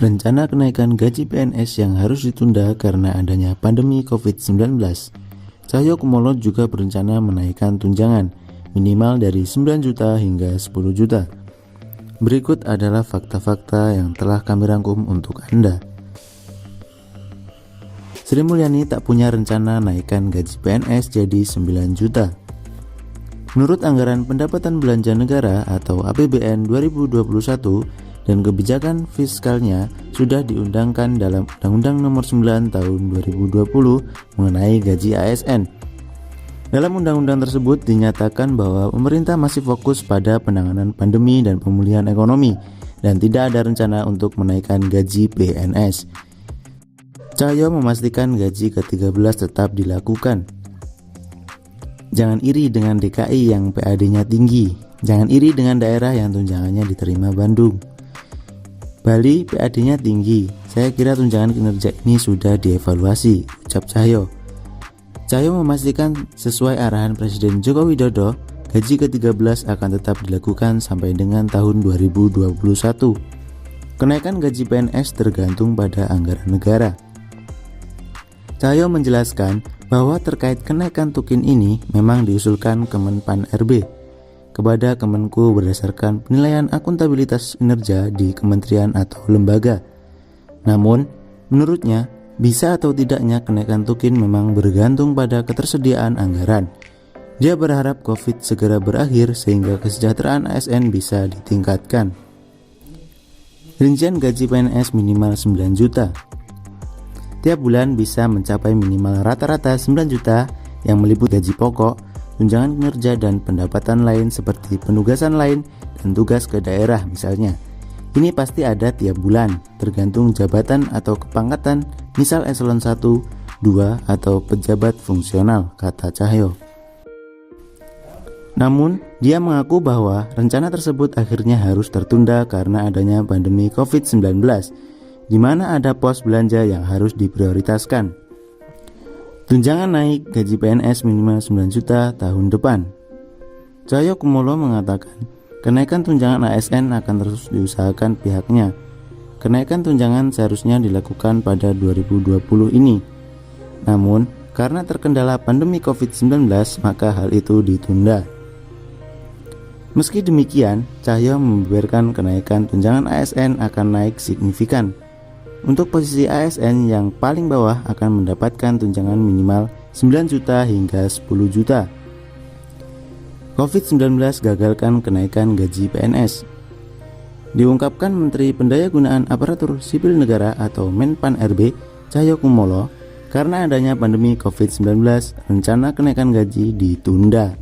Rencana kenaikan gaji PNS yang harus ditunda karena adanya pandemi COVID-19. Cahyokumolo juga berencana menaikkan tunjangan minimal dari 9 juta hingga 10 juta. Berikut adalah fakta-fakta yang telah kami rangkum untuk Anda. Sri Mulyani tak punya rencana naikkan gaji PNS jadi 9 juta. Menurut Anggaran Pendapatan Belanja Negara atau APBN 2021 dan kebijakan fiskalnya sudah diundangkan dalam Undang-Undang Nomor 9 Tahun 2020 mengenai gaji ASN. Dalam undang-undang tersebut dinyatakan bahwa pemerintah masih fokus pada penanganan pandemi dan pemulihan ekonomi dan tidak ada rencana untuk menaikkan gaji PNS. Cahyo memastikan gaji ke-13 tetap dilakukan. Jangan iri dengan DKI yang PAD-nya tinggi. Jangan iri dengan daerah yang tunjangannya diterima Bandung. Bali PAD-nya tinggi. Saya kira tunjangan kinerja ini sudah dievaluasi, ucap Cahyo. Cahyo memastikan sesuai arahan Presiden Joko Widodo, gaji ke-13 akan tetap dilakukan sampai dengan tahun 2021. Kenaikan gaji PNS tergantung pada anggaran negara. Cahyo menjelaskan bahwa terkait kenaikan tukin ini memang diusulkan Kemenpan RB kepada Kemenku berdasarkan penilaian akuntabilitas kinerja di kementerian atau lembaga. Namun, menurutnya, bisa atau tidaknya kenaikan tukin memang bergantung pada ketersediaan anggaran. Dia berharap COVID segera berakhir sehingga kesejahteraan ASN bisa ditingkatkan. Rincian gaji PNS minimal 9 juta. Tiap bulan bisa mencapai minimal rata-rata 9 juta yang meliputi gaji pokok, tunjangan kinerja dan pendapatan lain seperti penugasan lain dan tugas ke daerah misalnya. Ini pasti ada tiap bulan, tergantung jabatan atau kepangkatan, misal eselon 1, 2, atau pejabat fungsional, kata Cahyo. Namun, dia mengaku bahwa rencana tersebut akhirnya harus tertunda karena adanya pandemi COVID-19, di mana ada pos belanja yang harus diprioritaskan. Tunjangan naik gaji PNS minimal 9 juta tahun depan. Cahyokumolo mengatakan, kenaikan tunjangan ASN akan terus diusahakan pihaknya. Kenaikan tunjangan seharusnya dilakukan pada 2020 ini. Namun, karena terkendala pandemi COVID-19, maka hal itu ditunda. Meski demikian, Cahyo membeberkan kenaikan tunjangan ASN akan naik signifikan. Untuk posisi ASN yang paling bawah akan mendapatkan tunjangan minimal 9 juta hingga 10 juta. COVID-19 gagalkan kenaikan gaji PNS. Diungkapkan Menteri Pendayagunaan Aparatur Sipil Negara atau Menpan RB Cahyokumolo, karena adanya pandemi COVID-19, rencana kenaikan gaji ditunda.